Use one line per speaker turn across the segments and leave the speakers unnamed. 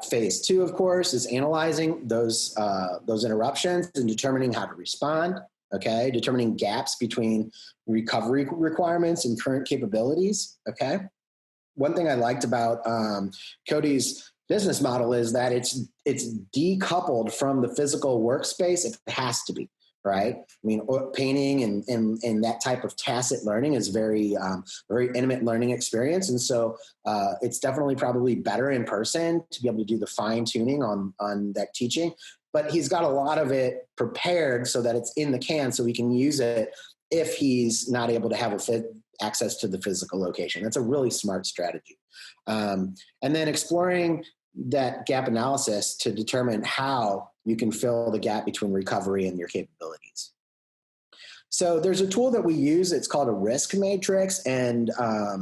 Phase two, of course, is analyzing those interruptions and determining how to respond. Okay, determining gaps between recovery requirements and current capabilities. Okay, one thing I liked about Cody's business model is that it's decoupled from the physical workspace. It has to be, right? I mean, painting and that type of tacit learning is very intimate learning experience, and so it's definitely probably better in person to be able to do the fine tuning on that teaching. But he's got a lot of it prepared so that it's in the can, so we can use it if he's not able to have access to the physical location. That's a really smart strategy. And then exploring that gap analysis to determine how you can fill the gap between recovery and your capabilities. So there's a tool that we use. It's called a risk matrix, and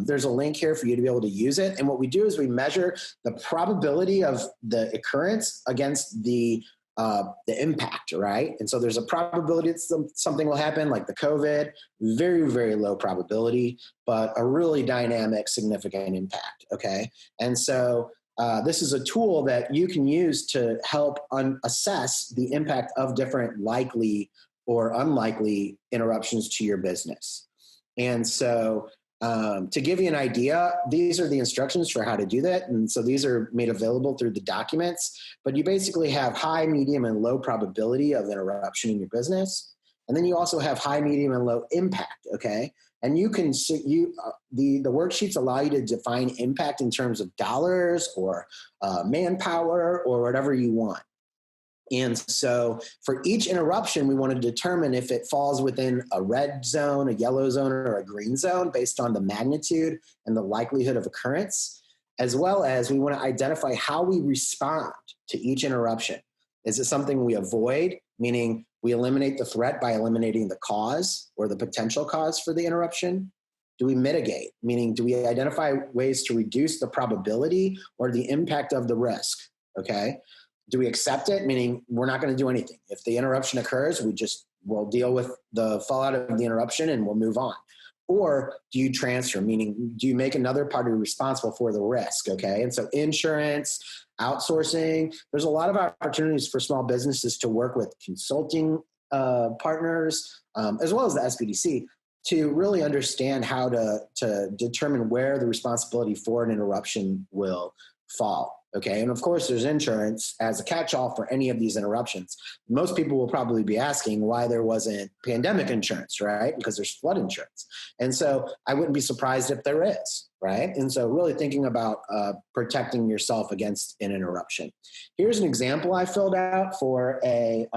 there's a link here for you to be able to use it. And what we do is we measure the probability of the occurrence against the impact, right? And so there's a probability that something will happen, like the COVID, very, very low probability, but a really dynamic, significant impact, okay? And so this is a tool that you can use to help assess the impact of different likely or unlikely interruptions to your business. And so to give you an idea, these are the instructions for how to do that. And so these are made available through the documents, but you basically have high, medium, and low probability of interruption in your business. And then you also have high, medium, and low impact, okay? And you can see the worksheets allow you to define impact in terms of dollars or manpower or whatever you want. And so for each interruption, we want to determine if it falls within a red zone, a yellow zone, or a green zone based on the magnitude and the likelihood of occurrence, as well as we want to identify how we respond to each interruption. Is it something we avoid, meaning we eliminate the threat by eliminating the cause or the potential cause for the interruption? Do we mitigate, meaning do we identify ways to reduce the probability or the impact of the risk, okay? Do we accept it, meaning we're not going to do anything? If the interruption occurs, we'll deal with the fallout of the interruption and we'll move on. Or do you transfer, meaning do you make another party responsible for the risk, okay? And so insurance, outsourcing, there's a lot of opportunities for small businesses to work with consulting partners, as well as the SBDC, to really understand how to determine where the responsibility for an interruption will fall. Okay. And of course, there's insurance as a catch-all for any of these interruptions. Most people will probably be asking why there wasn't pandemic insurance, right? Because there's flood insurance. And so I wouldn't be surprised if there is, right? And so really thinking about protecting yourself against an interruption. Here's an example I filled out for a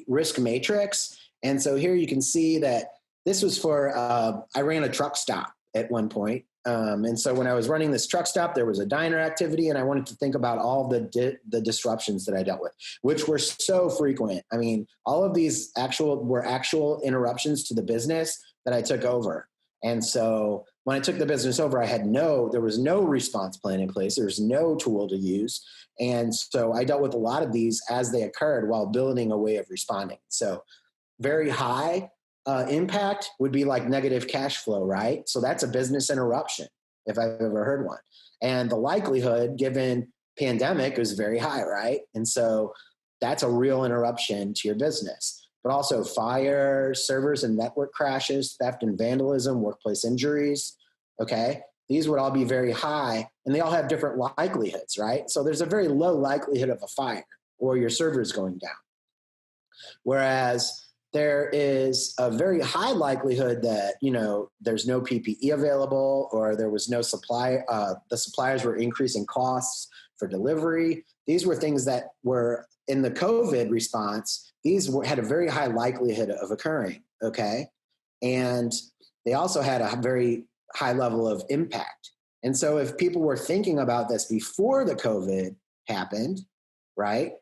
risk matrix. And so here you can see that this was for, I ran a truck stop at one point. And so when I was running this truck stop, there was a diner activity, and I wanted to think about all the disruptions that I dealt with, which were so frequent. I mean, all of these were actual interruptions to the business that I took over. And so when I took the business over, there was no response plan in place. There was no tool to use. And so I dealt with a lot of these as they occurred while building a way of responding. So very high impact would be like negative cash flow, right? So that's a business interruption, if I've ever heard one. And the likelihood, given pandemic, is very high, right? And so that's a real interruption to your business. But also fire, servers and network crashes, theft and vandalism, workplace injuries, okay? These would all be very high, and they all have different likelihoods, right? So there's a very low likelihood of a fire or your servers going down. Whereas there is a very high likelihood that, there's no PPE available, or there was no supply. The suppliers were increasing costs for delivery. These were things that were in the COVID response. Had a very high likelihood of occurring, okay? And they also had a very high level of impact. And so if people were thinking about this before the COVID happened, right,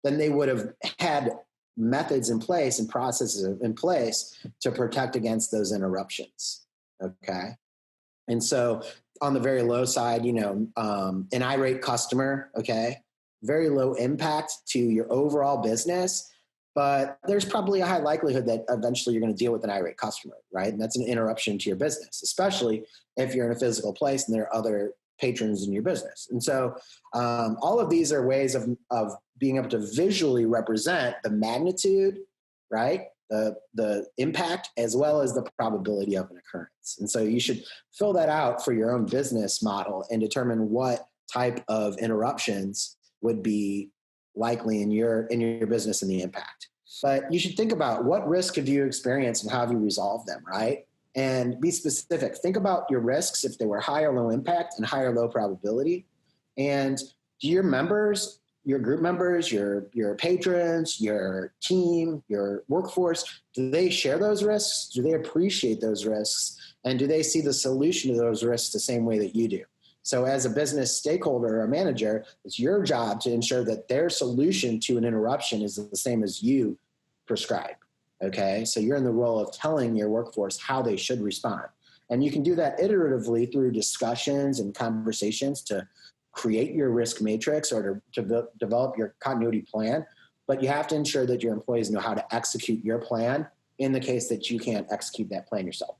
then they would have had methods in place and processes in place to protect against those interruptions, okay? And so on the very low side, an irate customer, okay, very low impact to your overall business, but there's probably a high likelihood that eventually you're going to deal with an irate customer, right? And that's an interruption to your business, especially if you're in a physical place and there are other patrons in your business. And so all of these are ways of being able to visually represent the magnitude, right? The impact, as well as the probability of an occurrence. And so you should fill that out for your own business model and determine what type of interruptions would be likely in your business and the impact. But you should think about what risk have you experienced and how have you resolved them, right? And be specific. Think about your risks, if they were high or low impact and high or low probability. And do your members, your group members, your patrons, your team, your workforce, do they share those risks? Do they appreciate those risks? And do they see the solution to those risks the same way that you do? So as a business stakeholder or manager, it's your job to ensure that their solution to an interruption is the same as you prescribe. Okay, so you're in the role of telling your workforce how they should respond. And you can do that iteratively through discussions and conversations to create your risk matrix or to develop your continuity plan. But you have to ensure that your employees know how to execute your plan in the case that you can't execute that plan yourself.